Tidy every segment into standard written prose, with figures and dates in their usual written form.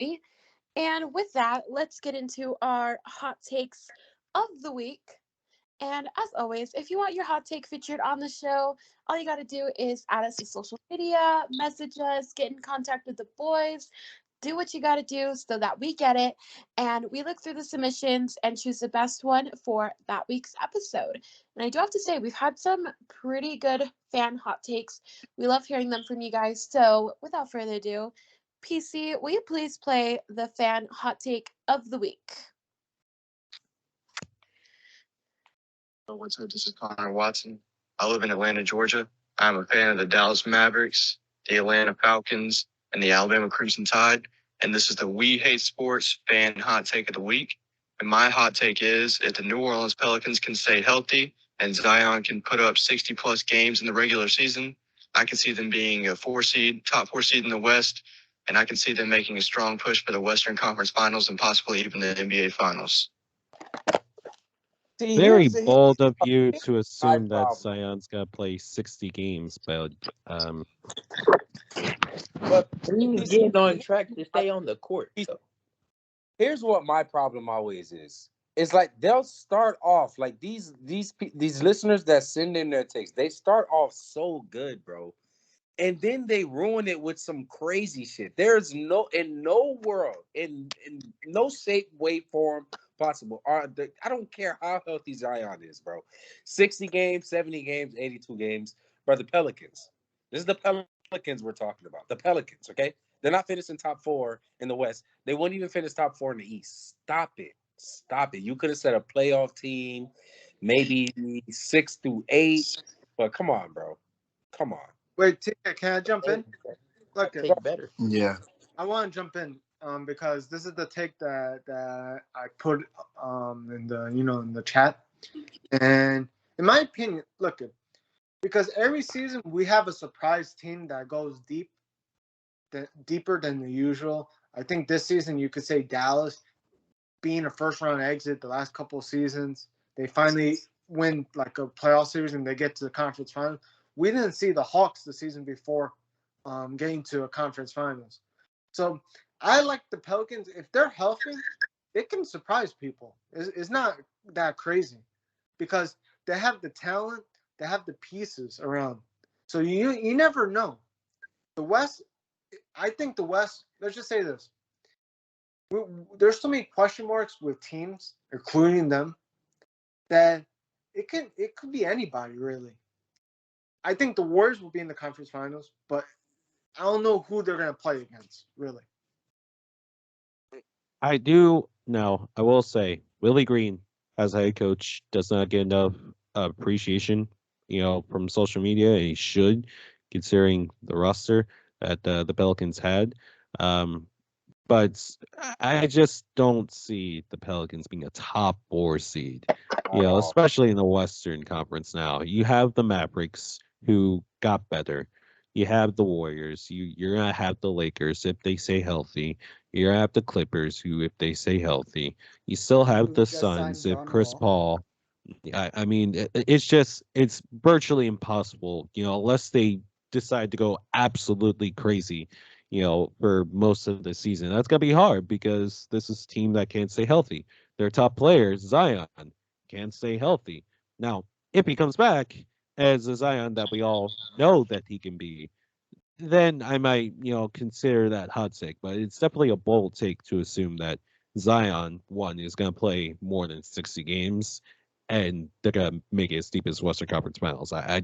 Hermi. And with that, let's get into our hot takes of the week. And as always, if you want your hot take featured on the show, all you got to do is add us to social media, message us, get in contact with the boys, do what you got to do so that we get it. And we look through the submissions and choose the best one for that week's episode. And I do have to say, we've had some pretty good fan hot takes. We love hearing them from you guys. So without further ado, PC, will you please play the fan hot take of the week? What's up? This is Connor Watson. I live in Atlanta, Georgia. I'm a fan of the Dallas Mavericks, the Atlanta Falcons, and the Alabama Crimson Tide. And this is the We Hate Sports fan hot take of the week. And my hot take is if the New Orleans Pelicans can stay healthy and Zion can put up 60-plus games in the regular season, I can see them being a top four seed in the West, and I can see them making a strong push for the Western Conference Finals and possibly even the NBA Finals. See, Very bold of you here's to my assume that problem. Zion's gonna play 60 games, but But He's getting on track to stay on the court. So. here's what my problem always is. It's like they'll start off like these listeners that send in their takes. They start off so good, bro, and then they ruin it with some crazy shit. There's no world, in no shape, way, form possible. I don't care how healthy Zion is, bro. 60 games, 70 games, 82 games for the Pelicans. This is the Pelicans we're talking about. The Pelicans, okay? They're not finishing top 4 in the West. They won't even finish top 4 in the East. Stop it. You could have said a playoff team, maybe 6 through 8, but come on, bro. Come on. Wait, can I jump in? Look, Take better. Yeah. I want to jump in because this is the take that I put in the chat, and in my opinion, look, because every season we have a surprise team that goes deeper than the usual. I think this season you could say Dallas, being a first round exit the last couple of seasons, they finally win like a playoff series and they get to the conference final. We didn't see the Hawks the season before getting to a conference finals. So I like the Pelicans. If they're healthy, they can surprise people. It's not that crazy because they have the talent, they have the pieces around. So you never know. The West, I think the West, let's just say this. There's so many question marks with teams, including them, that it could be anybody really. I think the Warriors will be in the conference finals, but I don't know who they're going to play against, really. I do know. I will say, Willie Green as head coach does not get enough appreciation, from social media. And he should, considering the roster that the Pelicans had. But I just don't see the Pelicans being a top 4 seed, especially in the Western Conference now. You have the Mavericks, who got better. You have the Warriors. You're going to have the Lakers if they stay healthy. You're going to have the Clippers, who, if they stay healthy. You still have the Suns if Chris Paul. I mean, it's virtually impossible, unless they decide to go absolutely crazy, for most of the season. That's going to be hard because this is a team that can't stay healthy. Their top players, Zion, can't stay healthy. Now, if he comes back as a Zion that we all know that he can be, then I might, consider that hot take. But it's definitely a bold take to assume that Zion, one, is going to play more than 60 games, and they're going to make it as deep as Western Conference Finals. I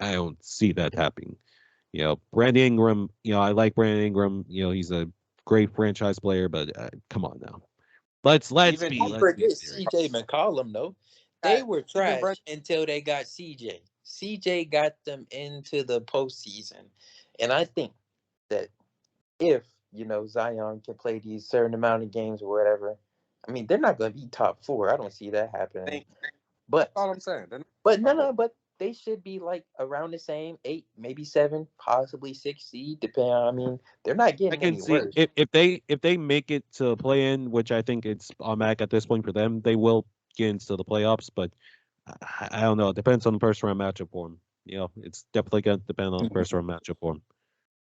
don't see that happening. Brandon Ingram, I like Brandon Ingram. He's a great franchise player, but come on now. Let's Don't be forget serious. CJ McCollum, though. They were trash until they got CJ. CJ got them into the postseason. And I think that if, Zion can play these certain amount of games or whatever, I mean, they're not going to be top 4. I don't see that happening. But That's all I'm saying. But but they should be like around the same 8, maybe 7, possibly 6 seed. Depending on, I mean, they're not getting I can any see worse. if they make it to play in, which I think it's automatic at this point for them, they will get into the playoffs. But I don't know. It depends on the first round matchup for them. It's definitely going to depend on the first round matchup for them.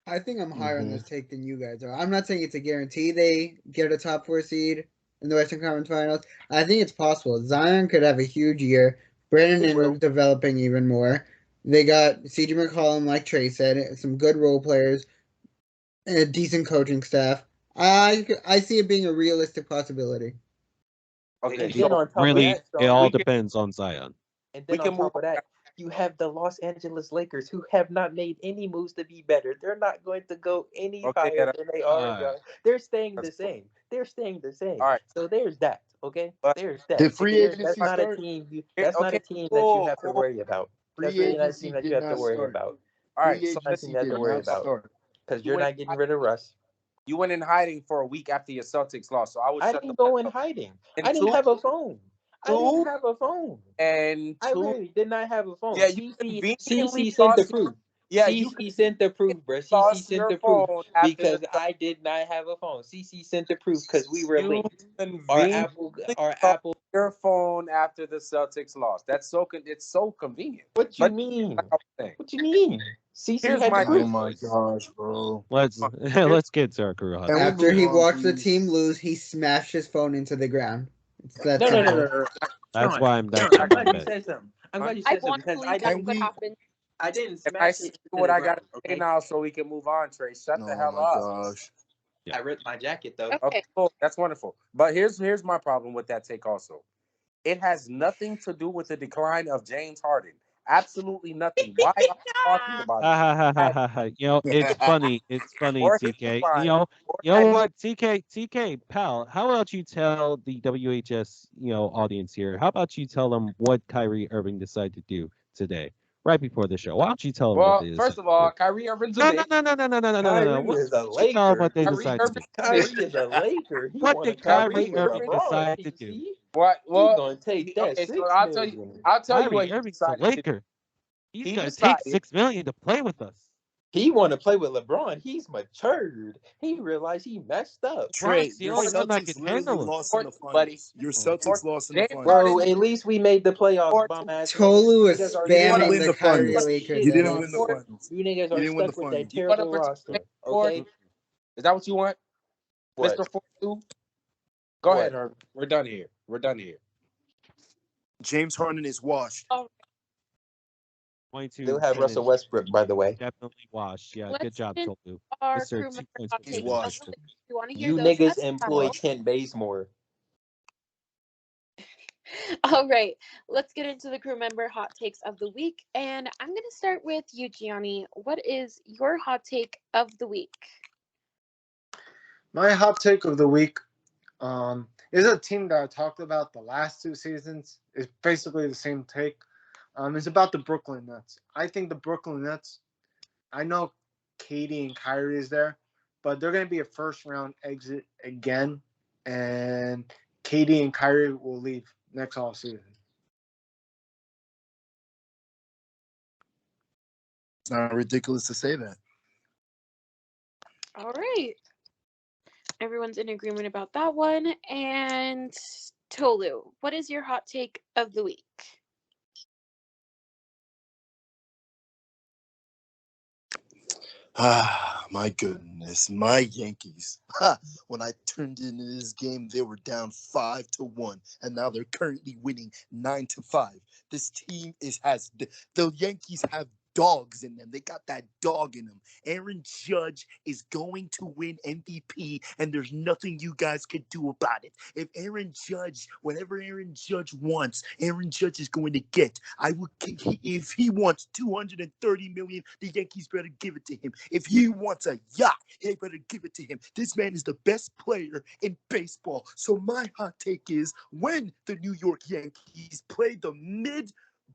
I think I'm higher on this take than you guys are. I'm not saying it's a guarantee they get a top 4 seed in the Western Conference Finals. I think it's possible. Zion could have a huge year. Brandon Ingram's developing even more. They got C.J. McCollum, like Trey said, some good role players, and a decent coaching staff. I see it being a realistic possibility. Okay, And then on top Really, of that, it Sean, all depends on Zion. and we then on can move top of that, you have the Los Angeles Lakers, who have not made any moves to be better. They're not going to go any Okay, higher than they are. uh, They're staying the that's same. They're staying the same. all right. So there's that. Okay, But there's that. Did free That's agency not a start? team. That's not okay, a team that you cool, have to cool. worry about. That's Free really not a agency team that did you have to not worry start. about. All right, Free so Not a agency team you have did to worry not about start. because you you're went not getting rid of Russ. you went in hiding for a week after your Celtics lost, so I would I shut the didn't go fuck in up. hiding. And I didn't two, have a phone. I didn't two, have a phone. and I two. really did not have a phone. Yeah, you conveniently CC sent the lost. proof. Yeah, you CC sent the proof, bro. CC lost sent your the proof phone after because the I did not have a phone. CC sent the proof because we were you linked. conveniently Our lost Apple. your phone after the Celtics lost. That's so it's so convenient. What you But mean? like I was saying, What you mean? CC here's had my the Oh proof. my boys. gosh, bro. Let's here's, let's get to our career hot Can we takes. After move he on, watched the please? team lose, he smashed his phone into the ground. It's that No, no, no, simple. no, no. That's Sean, why I'm Sean, that's I'm in my glad you bet. said something. I'm huh? glad you I said something want to because believe Can what we? happened. I didn't Can I smash say it into what the I gotta ground. say Okay, now so we can move on, Trey? Shut the Oh hell my up. gosh. Yeah. I ripped my jacket though. Okay, Okay. cool. That's wonderful. But here's my problem with that take also. It has nothing to do with the decline of James Harden. Absolutely nothing. Why are you talking about it? Ha ha ha ha ha ha. You know, it's funny. It's funny, Or his TK. decline, or You know that he what, TK, pal. How about you tell the WHS, audience here? How about you tell them what Kyrie Irving decided to do today, right before the show? Why don't you tell them what well, they first decided of to all, do? Kyrie Irving's a No, no, bitch. no, no, no, no, no, no, no, no, no. Kyrie Why is a don't you tell them what Laker. they Kyrie decided to Irving's do? a bitch. Kyrie is a Laker. He What want to did come Kyrie play Kyrie with Irving Irving. LeBron. decide to do? PC. What? He Well, gonna take that okay. So 6 million. I'll tell you what Kyrie he Irving's a decided to do. Laker. He's He gonna take decided. $6 million to play with us. He want to play with LeBron. He's matured. He realized he messed up. Trey, LeBron's the your only one that can Celtics literally handle him. lost in the Buddy. finals. Your Mm. Celtics lost in the James finals. Bro, Harden. at least we made the playoffs, Or bum ass niggas. Tolu You was niggas are You didn't stuck spamming win the the with Kyrie finals. Lakers You shit, didn't bro. win the bus. finals. You niggas You are didn't win the stuck with that finals. you want to terrible roster. protect Ford? Okay? Is that what you want, What? Mr. 42? Go ahead, What? Herb. We're done here. We're done here. James Harden is washed. All Still 22 have Russell finish. Westbrook, by the way. Definitely wash. Yeah, right, good let's job, get into Tolu. our Mister, crew member 2 points hot for He's takes winning. of washed. the week. You want to hear You those niggas as employ well? Kent Bazemore. All right, let's get into the crew member hot takes of the week. And I'm going to start with you, Gianni. What is your hot take of the week? My hot take of the week is a team that I talked about the last 2 seasons. It's basically the same take. It's about the Brooklyn Nets. I think the Brooklyn Nets, I know Katie and Kyrie is there, but they're going to be a first round exit again. And Katie and Kyrie will leave next off season. It's not ridiculous to say that. All right. Everyone's in agreement about that one. And Tolu, what is your hot take of the week? Ah, my goodness. My Yankees. When I turned into this game, they were down 5-1, and now they're currently winning 9-5. This team has the Yankees have dogs in them. They got that dog in them. Aaron Judge is going to win MVP, and there's nothing you guys can do about it. If Aaron Judge, whatever Aaron Judge wants, Aaron Judge is going to get. If he wants $230 million, the Yankees better give it to him. If he wants a yacht, they better give it to him. This man is the best player in baseball. So my hot take is when the New York Yankees play the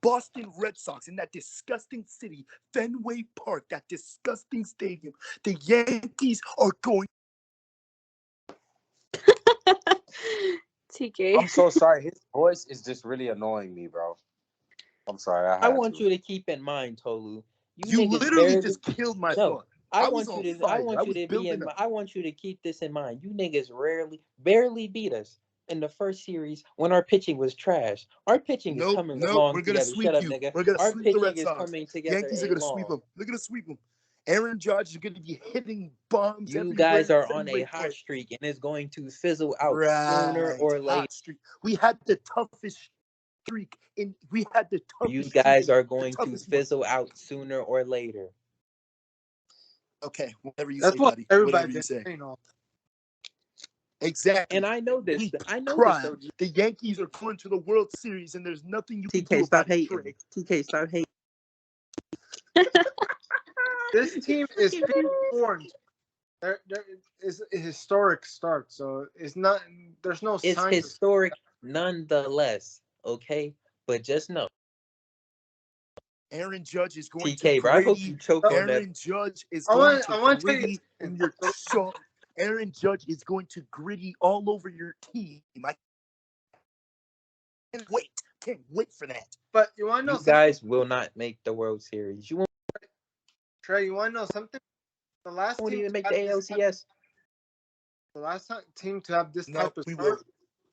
Boston Red Sox in that disgusting city, Fenway Park, that disgusting stadium, the Yankees are going. TK. I'm so sorry. His voice is just really annoying me, bro. I'm sorry. I want you to keep in mind, Tolu. You niggas literally barely just killed my no. thought. I was want on you to. fire. I want you was to be building in. up. I want you to keep this in mind. You niggas barely beat us in the first series when our pitching was trash. Our pitching is coming Nope. along We're gonna together. sweep Shut up, you. nigga. We're gonna Our sweep the pitching Red is Sox. coming together Yankees are gonna sweep along. them. They're gonna sweep them. Aaron Judge is going to be hitting bombs. You everywhere guys are on a everywhere. hot streak, and it's going to fizzle out sooner Right, or later. hot streak. We had the toughest streak we had the toughest. You guys streak, are going to fizzle out sooner or later. Okay, whatever you That's say, what buddy. everybody Whatever you say. saying. All. Exactly. And I know this. We I know cried. this. Though. The Yankees are going to the World Series, and there's nothing you can do TK, stop about it. hating. TK, stop hating. This team is being formed. There is a historic start, so it's not. There's no. It's sign historic, nonetheless. Okay, but just know, Aaron Judge is going TK, to bro, I hope you choke on that. Aaron Judge is going to gritty in your shot. Aaron Judge is going to gritty all over your team. I can't wait. Can't wait for that. But you want to know You something? guys will not make the World Series. You won't Trey, you want to know something? The last team even make to the have this type- ALCS. The last team to have this No, type of we start, will.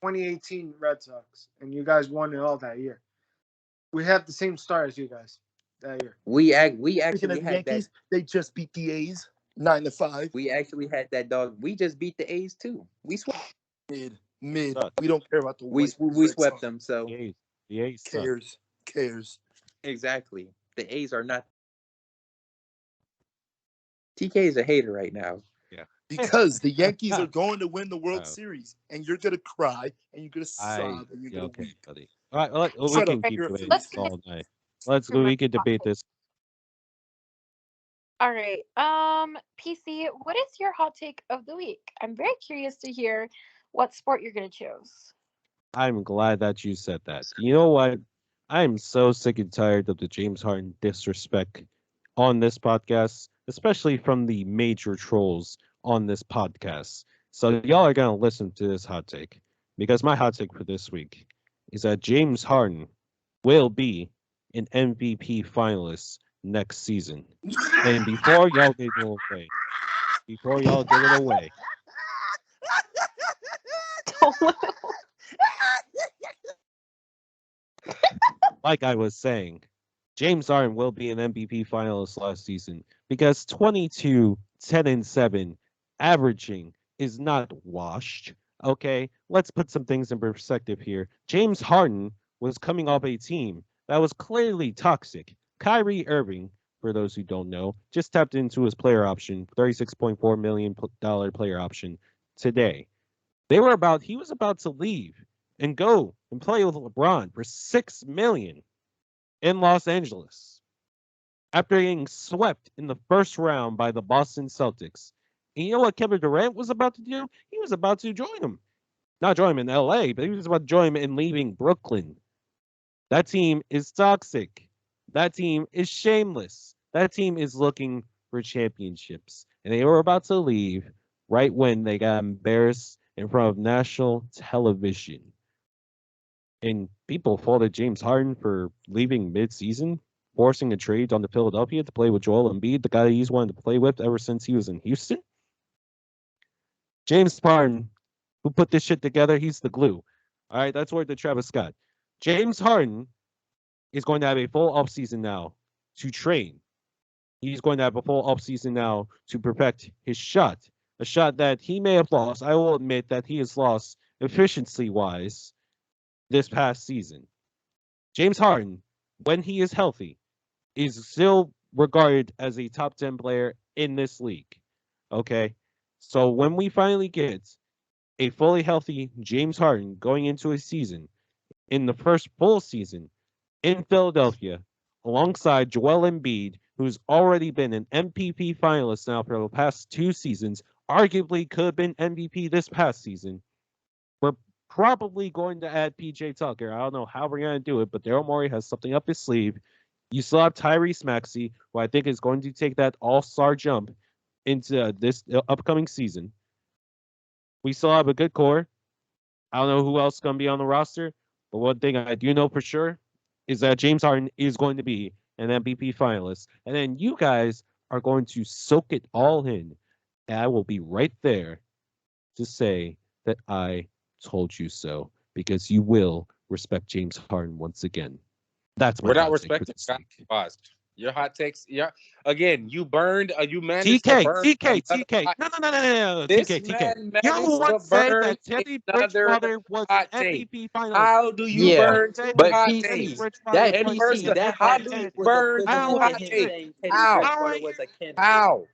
2018 Red Sox, and you guys won it all that year. We have the same start as you guys that year. We Speaking actually of had Yankees, that. They just beat the A's 9-5. We actually had that dog. We just beat the A's too. We swept. Mid. We don't care about the We swept them. So The A's suck. cares. exactly, the A's are not. TK is a hater right now. Yeah. Because the Yankees are going to win the World Series, and you're gonna cry, and you're gonna sob, and you're gonna weep. Buddy. All right, we Shut can up. keep You're a debating Let's this all night. We can debate this. All right. PC, what is your hot take of the week? I'm very curious to hear what sport you're gonna choose. I'm glad that you said that. You know what? I'm so sick and tired of the James Harden disrespect on this podcast, especially from the major trolls on this podcast. So y'all are gonna listen to this hot take because my hot take for this week is that James Harden will be an MVP finalist next season. And before y'all get it away, like I was saying, James Harden will be an MVP finalist last season because 22, 10, and 7 averaging is not washed. Okay, let's put some things in perspective here. James Harden was coming off a team that was clearly toxic. Kyrie Irving, for those who don't know, just tapped into his player option, $36.4 million player option today. He was about to leave and go and play with LeBron for $6 million in Los Angeles after getting swept in the first round by the Boston Celtics. And you know what Kevin Durant was about to do? He was about to join him. Not join him in LA, but he was about to join him in leaving Brooklyn. That team is toxic. That team is shameless. That team is looking for championships. And they were about to leave right when they got embarrassed in front of national television. And people faulted James Harden for leaving mid-season, forcing a trade on to Philadelphia to play with Joel Embiid, the guy he's wanted to play with ever since he was in Houston. James Harden, who put this shit together, he's the glue. All right, that's word to Travis Scott. James Harden is going to have a full offseason now to train. He's going to have a full offseason now to perfect his shot. A shot that he may have lost. I will admit that he has lost efficiency-wise this past season. James Harden, when he is healthy, is still regarded as a top 10 player in this league. Okay? So when we finally get a fully healthy James Harden going into a season, in the first full season in Philadelphia, alongside Joel Embiid, who's already been an MVP finalist now for the past 2 seasons, arguably could have been MVP this past season. We're probably going to add PJ Tucker. I don't know how we're going to do it, but Daryl Morey has something up his sleeve. You still have Tyrese Maxey, who I think is going to take that all-star jump into this upcoming season. We still have a good core. I don't know who else is going to be on the roster, but one thing I do know for sure is that James Harden is going to be an MVP finalist. And then you guys are going to soak it all in. And I will be right there to say that I told you so, because you will respect James Harden once again. That's my We're not hot take for respecting this guys week. lost. Your hot takes. Yeah. Again, you managed to burn. TK. No. This TK. man You managed to once said burn that Teddy another Bridgewater was hot an take. MVP finalist. How do you Yeah, burn two but hot Teddy PC, takes? Bridgewater that And was first, PC, an that how hot do you take MVP was burn two equivalent to hot him takes? saying Teddy How? Bridgewater was a candidate. How?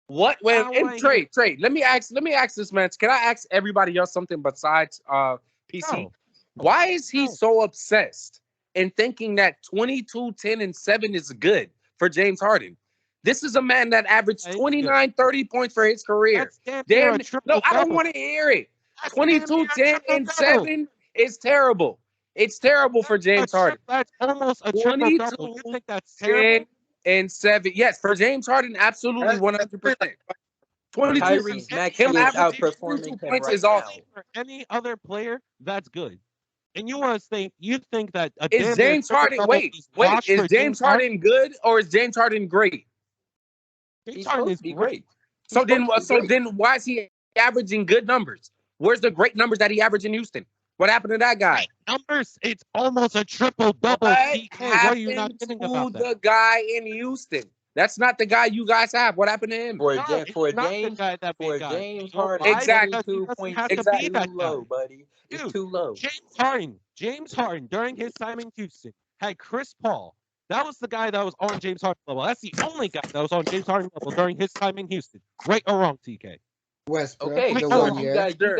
What? When How and I trade. Let me ask this man. Can I ask everybody else something besides PC? No. Why is he No. so obsessed in thinking that 22, 10, and 7 is good for James Harden? This is a man that averaged 29, 30 points for his career. That's damn near a No, triple I don't double. want to hear it. That's damn 22, near a 10, triple and double. 7 is terrible. It's terrible for James Harden. That's almost a triple double. You 22, think that's 10, terrible? and 7. Yes, for James Harden, absolutely 100%. 22 Tyrese him Maxey is averaging outperforming 22 him points right is now. awesome. For any other player, that's good. And you think that a Is damn near James triple Harden double is washed is for James Harden good or is James Harden great? James He's Harden supposed is to be great. great. So then why is he averaging good numbers? Where's the great numbers that he averaged in Houston? What happened to that guy? Numbers, it's almost a triple double. What TK, what are you not happened kidding to about that? the guy in Houston? That's not the guy you guys have. What happened to him? For No, James, it's for not the James, guy that we for got. James You know Harden, why? Exactly. Because he 22 doesn't points have is to be too that guy. low, buddy. It's Dude, too low. James Harden, during his time in Houston, had Chris Paul. That was the guy that was on James Harden level. That's the only guy that was on James Harden level during his time in Houston. Right or wrong, TK? Westbrook, Okay, the so 1 you year. guys, Sure.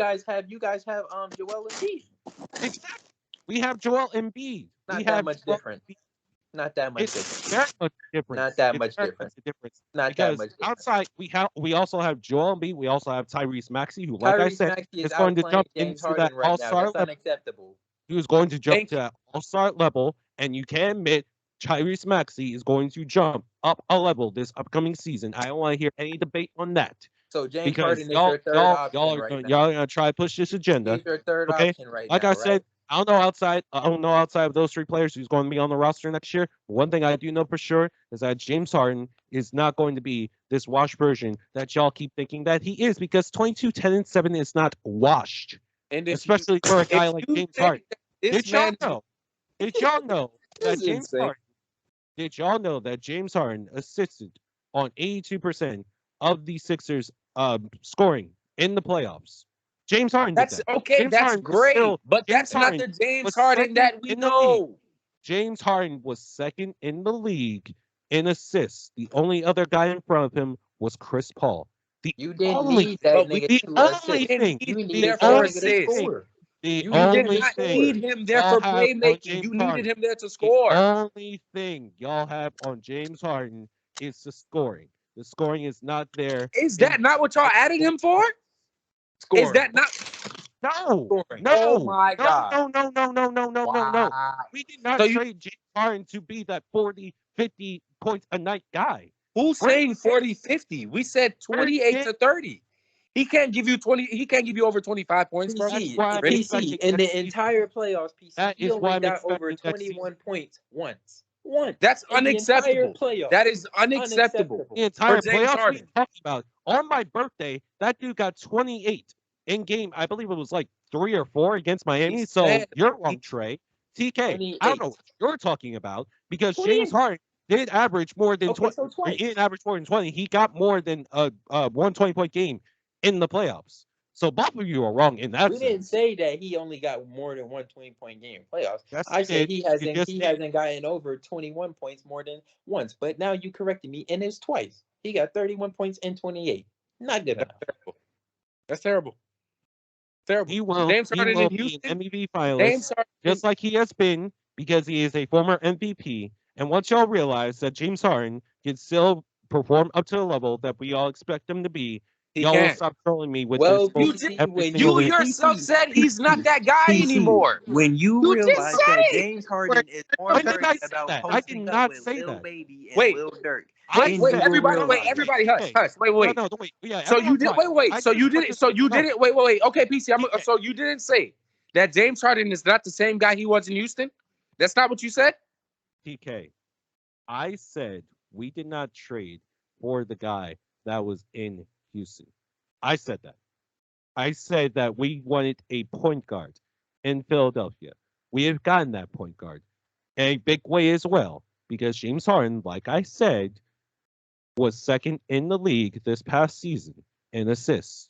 you guys have Joel Embiid. Exactly. We have Joel Embiid. Not We that have much Joel different. Embiid. Not that much It's different. very much different. Not that It's much very different. much a difference. Not that Because much different. outside we also have Joel Embiid. We also have Tyrese Maxey, who, like I Tyrese said, Maxey is is going to outplaying jump James into that Harden right now. all-star That's level. unacceptable. He was going to jump Thank to that all-star level, and you can admit Tyrese Maxey is going to jump up a level this upcoming season. I don't want to hear any debate on that. So James Because Harden is your third option y'all right now. are gonna try to push this agenda. He's your third Okay, option right like now, I right? said, I don't know outside of those three players who's going to be on the roster next year. One thing I do know for sure is that James Harden is not going to be this washed version that y'all keep thinking that he is, because 22, 10, and 7 is not washed, And especially for a guy like you James think Harden. that this Did y'all man know? Did y'all know that is James insane. Harden? Did y'all know that James Harden assisted on 82% of the Sixers scoring in the playoffs? James Harden did That's that. okay, James that's Harden was great, still but James that's not Harden the James was Harden second that we in the league. know. James Harden was second in the league in assists. The only other guy in front of him was Chris Paul. The You didn't only need that But we nigga the to only assist. thing You there needed that for only nigga to assists. thing score. the You You needed did him only to not score. need thing him there y'all for have on playmaking. James You needed Harden, him there to the score. only thing y'all have on James Harden is the scoring. The scoring is not there. Is that not what y'all adding him for? Scoring. Is that not? No, Scoring. Oh my God. no. Wow. We did not So you trade James Harden to be that 40, 50 points a night guy. who's Brandon saying 40, 50? We said 28 to 30. He can't give you 20. He can't give you over 25 points, bro. That's PC, why I'm Really? PC, expecting in next the season. entire playoffs, PC, That he is why only I'm got over expecting next season. 21 points once. Once. That's In the entire unacceptable. playoffs. That is unacceptable The for entire James playoffs, what are Harden. you talking about? On my birthday, that dude got 28 in game. I believe it was like 3 or 4 against Miami. So said you're wrong, Trey. TK, I don't know 28. what you're talking about, because 28. James Harden did average more than Okay, 20. so Or he twice. didn't average more than 20. He got more than a 120-point game in the playoffs. So both of you are wrong in that We didn't sense. say that he only got more than 120-point game in playoffs. Yes, I you said did. he You hasn't just he did. hasn't gotten over 21 points more than once. But now you corrected me, and it's twice. He got 31 points and 28. Not good enough. That's terrible. Terrible. He will James Harden in be Houston. an MVP James finalist, Harden. just like he has been, because he is a former MVP. And once y'all realize that James Harden can still perform up to the level that we all expect him to be, He y'all will can't. stop trolling me with Well, this You bullshit just PC, every when single you week. yourself PC, said he's not that guy PC, anymore. when you You just realize said that it. James Harden is more When did I worried say about that? I did posting up not with say Lil that. Baby and Wait. Lil Durk, I then Wait, you said, will everybody, realize it. everybody, hush, okay, hush. Wait. no, wait. Yeah, So you everyone's did, quiet. wait. I So just you want did it. this So to be you known. did it. Wait. Okay, PC. TK, So you didn't say that James Harden is not the same guy he was in Houston. That's not what you said. TK, I said we did not trade for the guy that was in Houston. I said that. I said that we wanted a point guard in Philadelphia. We have gotten that point guard in a big way as well. because James Harden, like I said, was second in the league this past season in assists,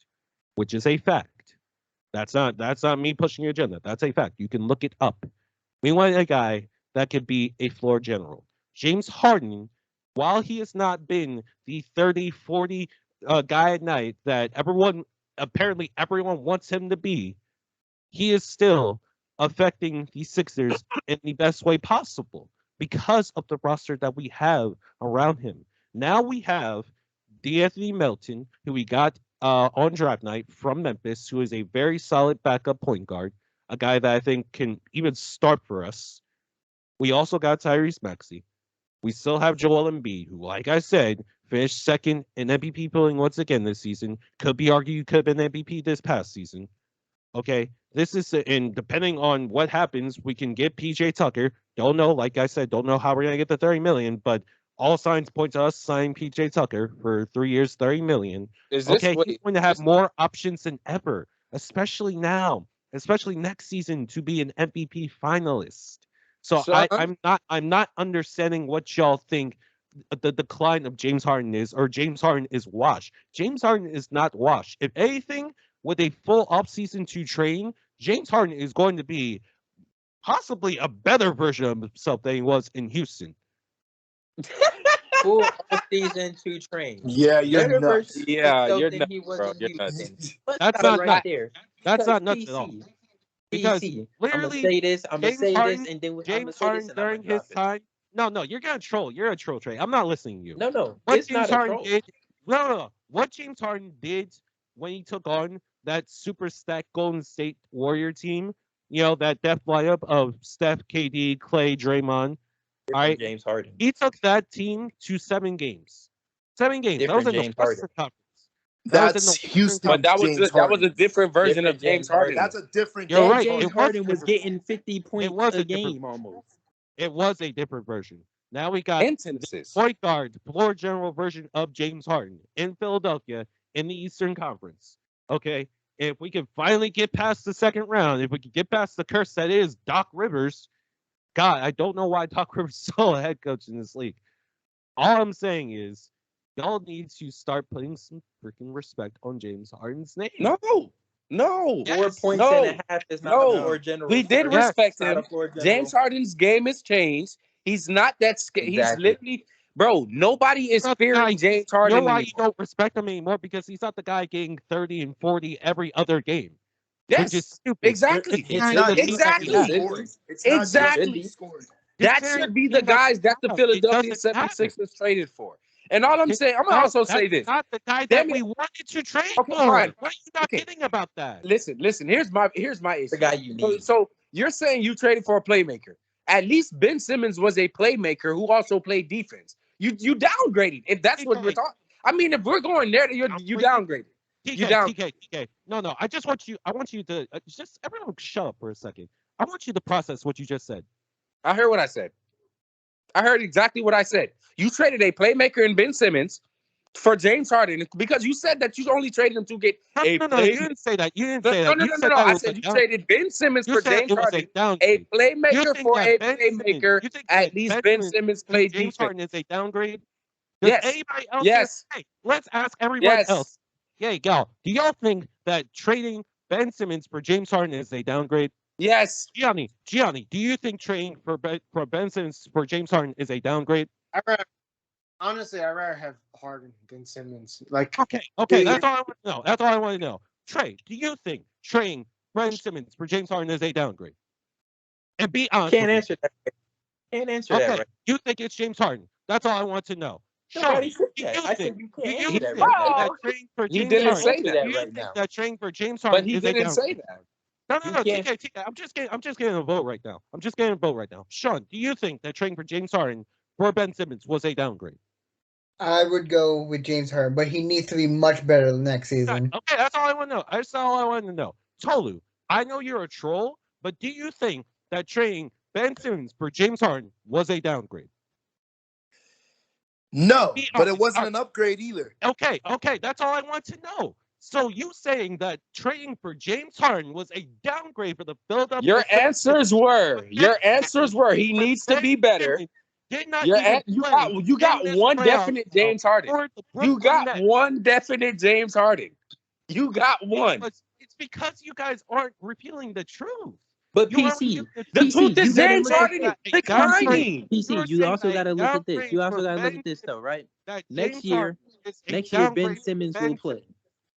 which is a fact. That's not me pushing your agenda. That's a fact. You can look it up. We want a guy that could be a floor general. James Harden, while he has not been the 30, 40 guy at night that everyone wants him to be, he is still affecting the Sixers in the best way possible because of the roster that we have around him. Now we have D'Anthony Melton, who we got on draft night from Memphis, who is a very solid backup point guard, a guy that I think can even start for us. We also got Tyrese Maxey. We still have Joel Embiid, who, like I said, finished second in MVP polling once again this season. Could be argued could have been MVP this past season. Okay, this is, and depending on what happens, we can get PJ Tucker. Don't know, like I said, don't know how we're gonna get the $30 million, but all signs point to us signing PJ Tucker for 3 years, $30 million. He's going to have more options than ever, especially now, especially next season, to be an MVP finalist. So I'm not understanding what y'all think the decline of James Harden is, or James Harden is washed. James Harden is not washed. If anything, with a full offseason to train, James Harden is going to be possibly a better version of himself than he was in Houston. Full offseason to train. Yeah, you're nuts. Yeah, you're nuts, he was bro. in You're Houston. nuts. That's not nuts. there. That's Because not nuts at all. Because I'm literally, gonna say this. I'm gonna James say Harden, this, and then I'm gonna James say this, Harden and I'm gonna during his drop it. time. No, you're gonna troll. You're a troll, Trey. I'm not listening to you. No, What it's James not a Harden troll. did. No. What James Harden did when he took on that super stacked Golden State Warrior team, that death lineup of Steph, KD, Clay, Draymond. All right, James Harden. he took that team to 7 games. 7 games. Different that was in James the Western Conference. That's Houston. But that was a different version Different of James James Harden. Harden. That's a different. You're That right. James It was Harden was different. getting 50 points was a a different- game almost. It was a different version. Now we got Instances. point guard, floor general version of James Harden in Philadelphia in the Eastern Conference. Okay, if we can finally get past the second round, if we can get past the curse that is Doc Rivers, God, I don't know why Doc Rivers is still a head coach in this league. All I'm saying is, y'all need to start putting some freaking respect on James Harden's name. No. Yes. 4 points and a half is not a floor general. We did Yes, respect not him. a floor general. James Harden's game has changed. He's not that scared. He's Exactly. literally, bro, nobody is fearing James Harden You know why anymore. you don't respect him anymore? Because he's not the guy getting 30 and 40 every other game. Yes, which is stupid. exactly. It's Kind not of exactly. that. It's not Exactly. just scoring. That should be the guys that the Philadelphia 76ers traded for. And all I'm saying, I'm going to also say this. Not the guy that we wanted to trade for. Fine. What are you not getting about that? Listen. Here's my issue. The guy you need. So you're saying you traded for a playmaker. At least Ben Simmons was a playmaker who also played defense. You downgraded. If that's what we're talking. I mean, if we're going there, you downgraded. TK. No. I want you to just everyone shut up for a second. I want you to process what you just said. I heard what I said. I heard exactly what I said. You traded a playmaker in Ben Simmons for James Harden because you said that you only traded him to get No, you didn't say that. You didn't say that. No. I said you traded Ben Simmons for James Harden, a playmaker for a playmaker. At least Ben Simmons played defense. James Harden is a downgrade. Does anybody else? Yes. Hey, let's ask everyone else. Yeah, y'all. Do y'all think that trading Ben Simmons for James Harden is a downgrade? Yes. Gianni, do you think trading for Ben Simmons for James Harden is a downgrade? Honestly, I'd rather have Harden than Simmons. Like, okay, that's all I want to know. Trey, do you think trading Ben Simmons for James Harden is a downgrade? And be honest. Can't answer that. Can't answer that. Right. You think it's James Harden? That's all I want to know. Nobody said that. I said you can't answer that right now. He didn't say that right now. That trading for James Harden but he is a didn't say downgrade. that. No, TK. I'm just getting a vote right now. Shawn, do you think that trading for James Harden for Ben Simmons was a downgrade? I would go with James Harden, but he needs to be much better next season. Okay, that's all I want to know. That's all I want to know. Tolu, I know you're a troll, but do you think that trading Ben Simmons for James Harden was a downgrade? No, but it wasn't an upgrade either. Okay, that's all I want to know. So you saying that trading for James Harden was a downgrade for the Philadelphia? Your answers were he needs to be better. did not Yeah, even you play got in this one playoff definite James Harden. for the You Brooklyn got Nets. one definite James Harden. You got one. It's because you guys aren't revealing the truth. But You aren't PC, revealing The truth you is gotta James look at Harden is that. declining. PC. You also gotta look at this. You also gotta look at this though, right? That Next James year, Harden is a next year Ben downgrade Simmons Ben will play.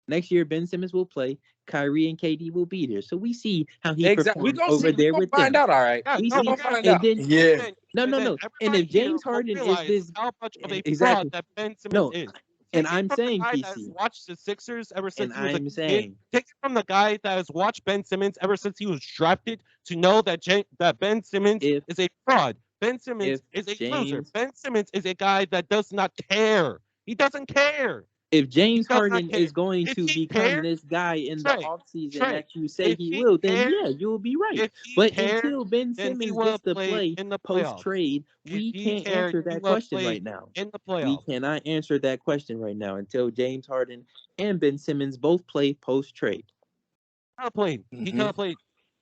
Next year Ben Simmons will play. Kyrie and KD will be there, so we see how he Exactly. We performs gonna over see. We there gonna with find them. out. All right. Yeah, We We don't see, gonna forget. find and out. then Yeah. no. And Everybody if James here will Harden is realize this how much of a exactly, fraud that Ben no, Simmons is. and Take it I'm from the saying guy that has PC, watched the Sixers ever and since he was a I'm kid. saying Take it from the guy that has watched Ben Simmons ever since he was drafted to know that that Ben Simmons if is a fraud. Ben Simmons is a loser. James Ben Simmons is a guy that does not care. He doesn't care. if He James does not Harden care. is going If to he become cared, this guy in the Trey, offseason Trey, that you say if he he will, then cared, yeah, you'll be right. if he But cared, until Ben then he Simmons would gets have to played play in the post playoffs. trade, If we he can't cared, answer he that would have question played right now. in the We playoffs. cannot answer that question right now until James Harden and Ben Simmons both play post trade. Could have played. He could have played.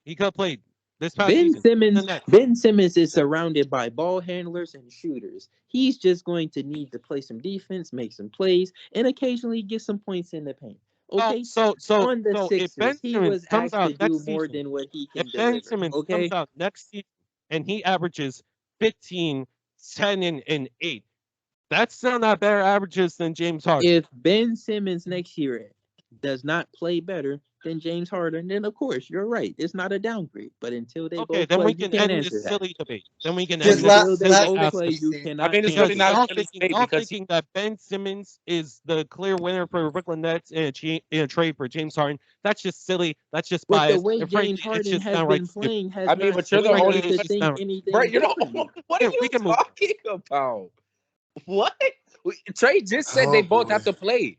He could have played this past Ben season. The Simmons, Nets. Ben Simmons is surrounded by ball handlers and shooters. He's just going to need to play some defense, make some plays, and occasionally get some points in the paint. Okay. So On the if Ben Sixers, he Simmons was comes asked to out do next more season, than what he if can Ben deliver. Simmons comes Okay. out next season and he averages 15, 10, and 8, that's still not better averages than James Harden. If Ben Simmons next year does not play better than James Harden, then of course you're right. It's not a downgrade. But until they Okay, both then play, we you can can't end answer this that. silly debate. Then we can Just end this Until they silly both ass play, debate. you PC. cannot mean, it's Because really answer not that. a debate y'all because thinking that Ben Simmons is the clear winner for the Brooklyn Nets in a trade for James Harden. That's just silly. That's just But the biased. way And frankly, James it's Harden just has downright been stupid. playing has I mean, not but you're the spurred only us to It's just think downright. anything bro. You know differently. what are We you can move on. talking about? What? Trey just said they Oh both boy. have to play,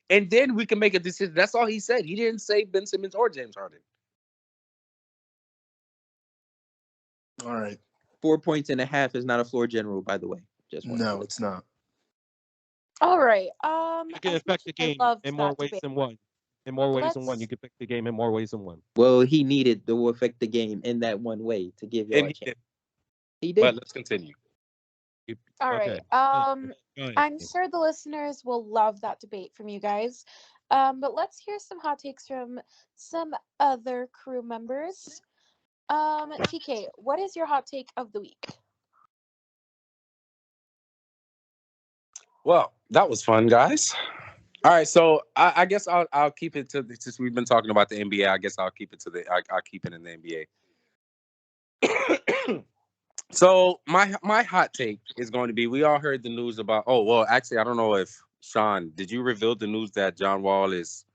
and then we can make a decision. That's all he said. He didn't say Ben Simmons or James Harden. All right. 4.5 points is not a floor general, by the way. Just wanted to No, let it's not. All right. You can As affect much the as I game loved in more that ways debate, than one. In more ways than one. You let's. can affect the game in more ways than one. Well, he needed to affect the game in that one way to give y'all And a he chance. did. He But did. let's continue. All Okay. right. Go ahead. I'm sure the listeners will love that debate from you guys. But let's hear some hot takes from some other crew members. TK, what is your hot take of the week? Well, that was fun, guys. All right, so I guess I'll keep it to since we've been talking about the NBA. I guess I'll keep it to I'll keep it in the NBA. So my hot take is going to be: we all heard the news about. Oh well, actually, I don't know if Shawn, did you reveal the news that John Wall is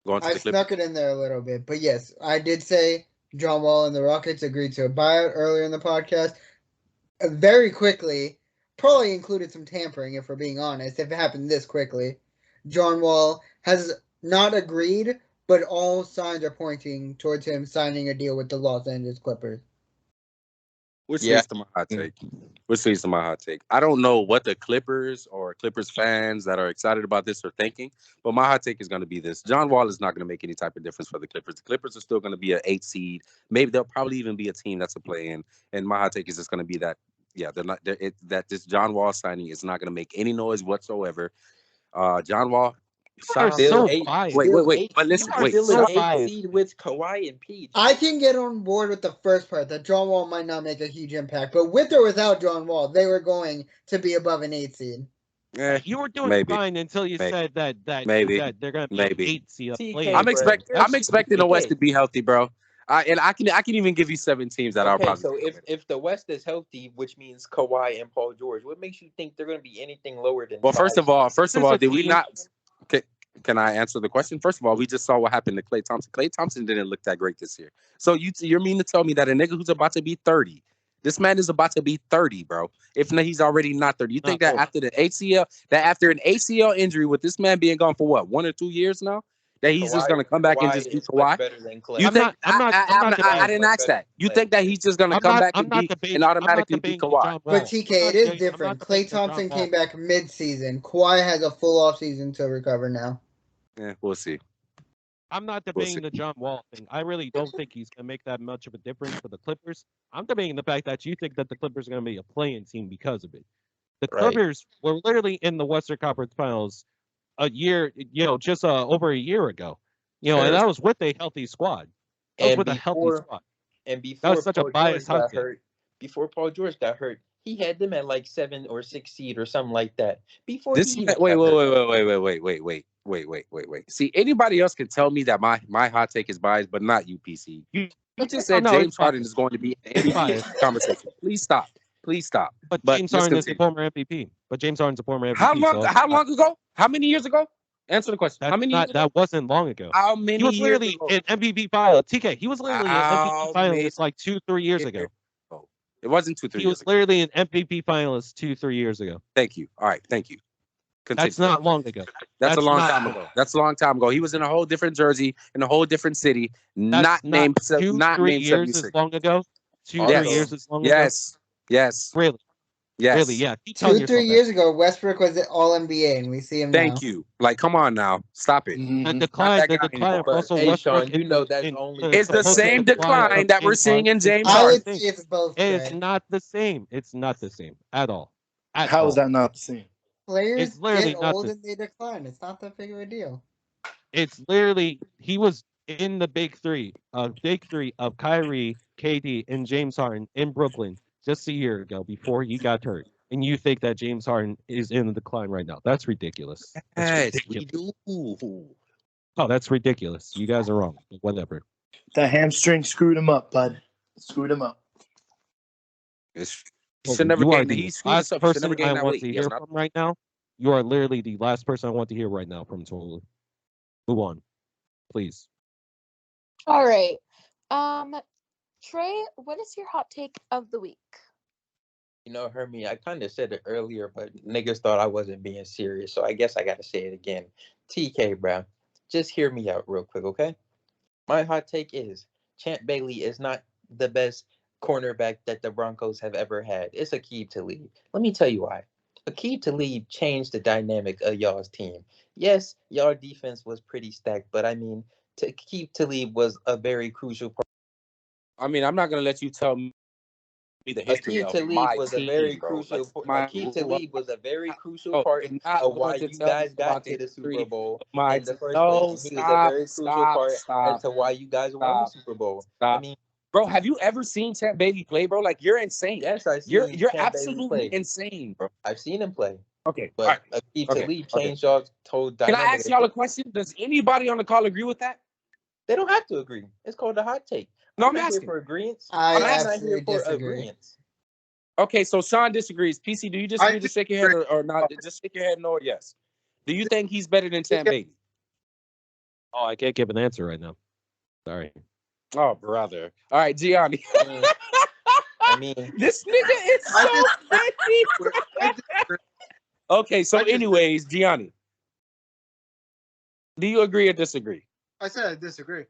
going to I the Clippers? snuck it in there a little bit, but yes, I did say John Wall and the Rockets agreed to a buyout earlier in the podcast. Very quickly, probably included some tampering, if we're being honest, if it happened this quickly. John Wall has not agreed, but all signs are pointing towards him signing a deal with the Los Angeles Clippers. Which Yeah. leads to my hot take. Which leads to my hot take. I don't know what the Clippers or Clippers fans that are excited about this are thinking, but my hot take is going to be this: John Wall is not going to make any type of difference for the Clippers. The Clippers are still going to be an 8 seed. Maybe they'll probably even be a team that's a play-in. And my hot take is just going to be that, yeah, they're not. That this John Wall signing is not going to make any noise whatsoever. John Wall. You are Still so eight. biased. Wait. But listen, You are wait. Still so an 8 biased. seed with Kawhi and PG. I can get on board with the first part that John Wall might not make a huge impact, but with or without John Wall, they were going to be above an 8 seed. You were doing maybe. fine until you said that Maybe. they're going to be Maybe. 8 seed. TK, I'm bro. expecting the West TK. to be healthy, bro. And I can even give you 7 teams that are Okay, probably. so if the West is healthy, which means Kawhi and Paul George, what makes you think they're going to be anything lower than? Well, first of all, This is a did we team- not? Can I answer the question? First of all, we just saw what happened to Klay Thompson. Klay Thompson didn't look that great this year. So you're mean to tell me that a nigga who's about to be 30, this man is about to be 30, bro. If not, he's already not 30. You think that after the ACL, after an ACL injury with this man being gone for what, 1 or 2 years now, that he's just gonna come back and just be Kawhi? Better than Klay. You think? I'm not I didn't ask that. You think that he's just gonna come back and be and automatically be Kawhi? But TK, it is different. Klay Thompson came back mid-season. Kawhi has a full off season to recover now. Yeah, we'll see. I'm not debating the John Wall thing. I really don't think he's going to make that much of a difference for the Clippers. I'm debating the fact that you think that the Clippers are going to be a playing team because of it. The Clippers were literally in the Western Conference Finals a year, just over a year ago. And that was with a healthy squad. That was with a healthy squad. And That was before such a Paul biased George hot got take. hurt, before Paul George got hurt, he had them at like 7 or 6 seed or something like that. Before This he even wait. See, anybody else can tell me that my hot take is biased, but not you, PC. You just said no, James Harden is going to be in the MVP conversation. Please stop. But James Harden is a former MVP. How long ago? How many years ago? Answer the question. How many years ago? That wasn't long ago. How many He was years literally ago? an MVP finalist. TK, he was literally an MVP finalist like 2-3 years ago. It wasn't 2-3 years ago. He was literally an MVP finalist 2-3 years ago. Thank you. All right. Thank you. Continue. That's not long ago. That's a long time ago. That's a long time ago. He was in a whole different jersey, in a whole different city. Not named 2-3 years 76. is long ago. 2-3 years is long ago. Yes. Really? Yes. Really? Yeah. 2-3 years ago, Westbrook was at All NBA, and we see him now. Thank you. Like, come on now, stop it. The decline of Russell Westbrook. Sean, you know that's only. It's the same decline that we're seeing in James Harden. I would say it's both. It's not the same. It's not the same at all. How is that not the same? Players get old and they decline. It's not that big of a deal. It's literally, he was in the big three of Kyrie, KD, and James Harden in Brooklyn just a year ago before he got hurt. And you think that James Harden is in the decline right now? That's ridiculous. Yes, we do. Oh, that's ridiculous. You guys are wrong. Whatever. The hamstring screwed him up, bud. Screwed him up. Should never gain. He's the last person I want to hear from right now. You are literally the last person I want to hear right now from Tolu. Move on, please. All right. Trey, what is your hot take of the week? Hermi, I kind of said it earlier, but niggas thought I wasn't being serious, so I guess I got to say it again. TK, bro, just hear me out real quick, okay? My hot take is Champ Bailey is not the best cornerback that the Broncos have ever had. It's Aqib Talib. Let me tell you why. Aqib Talib changed the dynamic of y'all's team. Yes, y'all defense was pretty stacked, but I mean, Aqib Talib was a very crucial part. I mean, I'm not going to let you tell me the history of my team, Aqib Talib was a very crucial part of why you guys got to the Super Bowl in the first place. He was a very crucial part as to why you guys won the Super Bowl. I mean, bro, have you ever seen Champ Bailey play, bro? Like, you're insane. Yes, I see. You're absolutely insane, bro. I've seen him play. Okay, but Aqib Talib changed y'all's whole dynamic. Can I ask y'all a question? Does anybody on the call agree with that? They don't have to agree. It's called a hot take. No, I'm not asking here for agreement. I'm not here for agreement. Okay, so Shawn disagrees. PC, do you disagree? Just shake your head or not? Just shake your head no or yes. Do you think he's better than Champ Bailey? Oh, I can't give an answer right now. Sorry. Oh, brother. All right, Gianni. I mean, this nigga is so funny. Okay, so anyways, Gianni, do you agree or disagree? I said I disagree.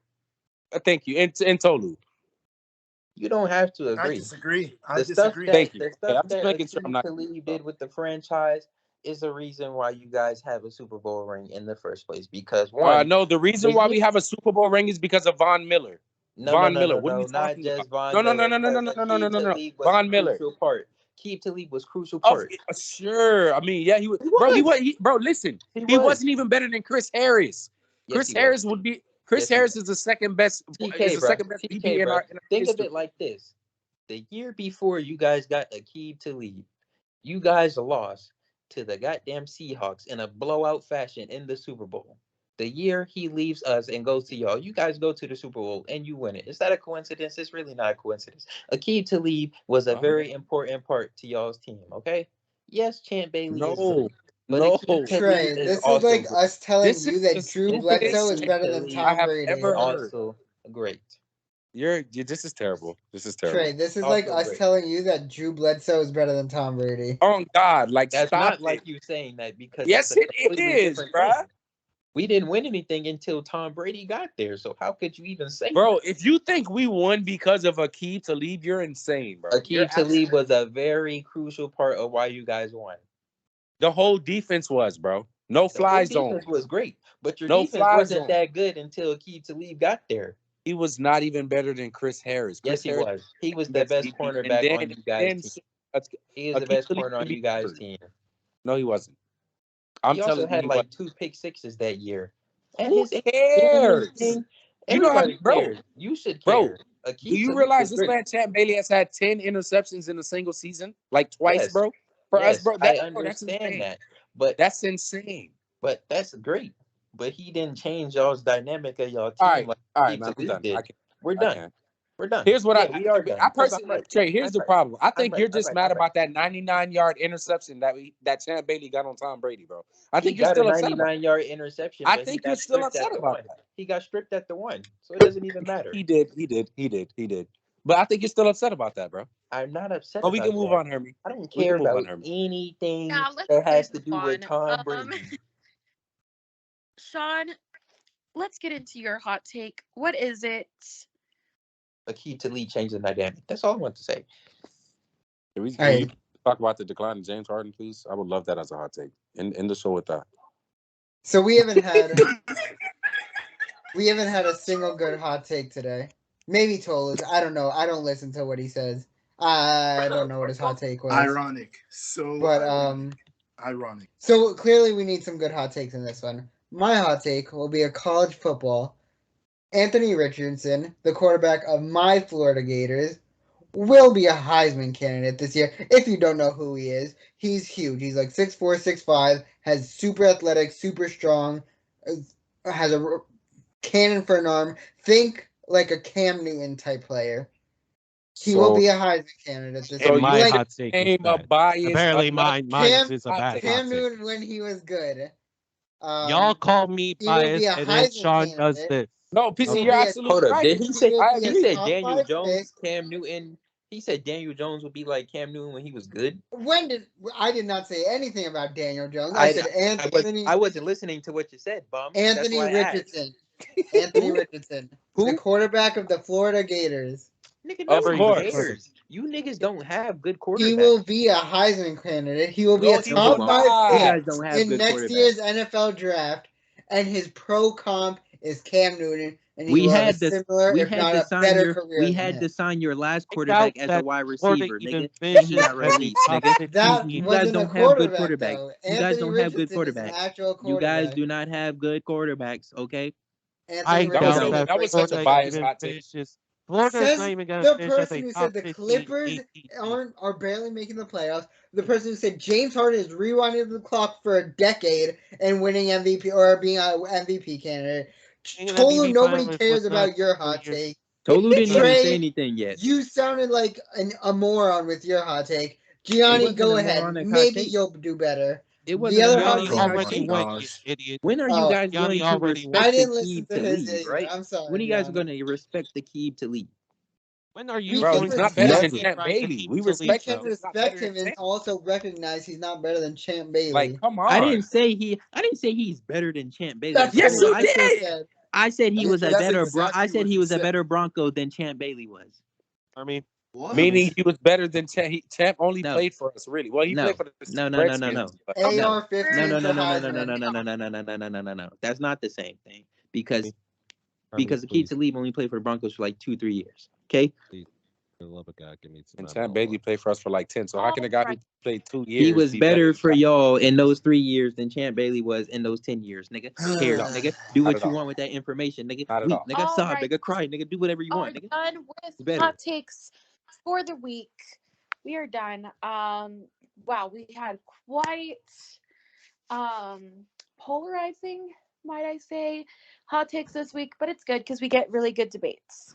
Thank you. And Tolu. You don't have to agree. I disagree. Thank you. The stuff I'm just making sure I'm not. Talib did with the franchise is the reason why you guys have a Super Bowl ring in the first place. Because one, no, the reason why we have a Super Bowl ring is because of Von Miller. Von Miller. What are we talking about? Von No. Von Miller. Aqib Talib was crucial part. Sure. I mean, yeah, he was. Bro, listen. He wasn't even better than Chris Harris. Yes, Chris Harris would be. Chris Harris is the second best. TK, DB in our Think of it like this: the year before you guys got Aqib Talib, you guys lost to the goddamn Seahawks in a blowout fashion in the Super Bowl. The year he leaves us and goes to y'all, you guys go to the Super Bowl and you win it. Is that a coincidence? It's really not a coincidence. Aqib Talib was a very important part to y'all's team. Okay. Yes, Champ Bailey. No, Trey, this is like us telling you that Drew Bledsoe is better than Tom Brady. Also great. This is terrible. This is terrible. Trey, this is like us telling you that Drew Bledsoe is better than Tom Brady. Oh God, like that's not like you saying that because yes, it is, bro. We didn't win anything until Tom Brady got there. So how could you even say bro, that? If you think we won because of Aqib Talib, you're insane, bro. Aqib Talib was a very crucial part of why you guys won. The whole defense was, bro. No fly zone. Defense was great, But your No defense fly wasn't zone. that good until Aqib Talib got there. He was not even better than Chris Harris. Yes, Chris he Harris was. He was the best DB. And cornerback on you guys' team. He is the Aqib best Talib corner on can be you guys' covered. team. No, he wasn't. I'm He also telling you, had he like wasn't. 2 pick sixes that year. And Who his cares? thing, You know how, everybody bro? cares. You should Bro, care. do Aqib you Talib realize was this great. man Champ Bailey has had 10 interceptions in a single season, like twice, Yes. bro? For us, Yes, bro, I that's understand insane. that. But Insane. But that's great. But he didn't change y'all's dynamic of y'all All team right, like all right, Keith man, I'm Talib done. I did. can't. We're I done. can't. We're done. Here's what Yeah, we are done. I Because I'm personally, right. Trey. Here's I'm the right. problem. I I'm think right. you're I'm just right. mad I'm right. about that 99-yard interception that Champ Bailey got on Tom Brady, bro. I He think you're got a still upset about. 99-yard interception, I but he think you're got still stripped at upset the about one. that. He got stripped at the one, so it doesn't even matter. He did. But I think you're still upset about that, bro. I'm not upset Oh, we about can move that. on, Hermi. I don't We care can move on, about Hermi. anything Yeah, let's that has to move do with on. Tom Brady. Sean, let's get into your hot take. What is it? Aqib Talib changed the dynamic. That's all I want to say. Can All you right. talk about the decline of James Harden, please? I would love that as a hot take. End the show with that. So we haven't had a single good hot take today. Maybe Tolu's. I don't know. I don't listen to what he says. I don't know what his hot take was. Ironic. So But ironic. So clearly we need some good hot takes in this one. My hot take will be a college football. Anthony Richardson, the quarterback of my Florida Gators, will be a Heisman candidate this year. If you don't know who he is, he's huge. He's like 6'4", 6'5", has super athletic, super strong, has a cannon for an arm. Think like a Cam Newton type player. He will be a Heisman candidate this So year. my you hot take is became a that. biased. Apparently, mine is a bad Cam hot take. Newton when he was good. Y'all call me He will be biased, a and then Heisman Sean does candidate. this. No, He PC, will you're be a absolutely Hold up. right. Did he say will be he a said top Daniel 5 Jones, pick. Cam Newton? He said Daniel Jones would be like Cam Newton when he was good. I did not say anything about Daniel Jones. I said I wasn't listening to what you said, bum. That's Anthony why I asked. Richardson. Anthony Richardson. Who? The quarterback of the Florida Gators. Nigga, Of nobody course. cares. You niggas don't have good quarterbacks. He will be a Heisman candidate. He will be No, a he top will 5 not. You pick guys don't have in good next quarterbacks. year's NFL draft. And his pro comp is Cam Newton, and he We will have a had to similar, we if had not to a sign better your career we than had him. to sign your last I doubt quarterback as a that wide Florida receiver, even nigga. And he finishes got as a released, top nigga. 15 That You team. guys wasn't a don't have good quarterback, quarterbacks. though. You guys Anthony don't have good Richardson is an quarterbacks. actual You guys quarterback. do not have good quarterbacks, okay? Anthony I That was doubt Richardson a will that that play was for such the a Florida biased even Clippers. hot take. finishes. Florida's not Says even going to the finish as person a who said top the 15 Clippers AP team. are barely making the playoffs. The person who said James Harden is rewinding the clock for a decade and winning MVP or being an MVP candidate. Being an Tolu, MVP nobody finalist cares was not about your 4 hot years. take. Tolu didn't even say Trey, anything yet. you sounded like a moron with your hot take. It Gianni, wasn't go a ahead. moronic hot Maybe take. you'll do better. It The wasn't a other Gianni hot moronic take. hot already take. went, you idiot. When are you Oh, guys Gianni going to already I respect went. the didn't Keeb listen to to his lead, either. right? I'm sorry, When are you guys Gianni. going to respect the Keeb to lead? When are you We Bro, can going he's to not better than respect actually Champ right the Bailey. team We to We lead, respect can him. bro? He's not respect better him than and Champ. also recognize he's not better than Champ Bailey. Like, come I on. didn't say he's better than Champ Bailey. That's Yes, what you I said did. I said he was a That's better exactly what he you was a said. better Bronco than Champ Bailey was. I mean, What? Meaning he was better than Champ. Champ only No. played for us, really. Well, he No. played for the No. Redskins. But No. AR-15 No. for Heisman. No. That's not the same thing because please, Akeem Talib only played for the Broncos for like 2-3 years. Okay. please, for the love of God, give me some. and Champ Bailey played for us for like 10. So how can a guy who played 2 years He was be better than for Champ? y'all in those 3 years than Champ Bailey was in those 10 years, nigga. Cares, No, nigga. Do not what at you all. want with that information, nigga. Not at Weep, all. nigga. All Sob, right. nigga. Cry, nigga. Do whatever you want, Are nigga. done It's with better. hot takes for the week. We are done. Wow, we had quite polarizing, might I say, hot takes this week, but it's good because we get really good debates.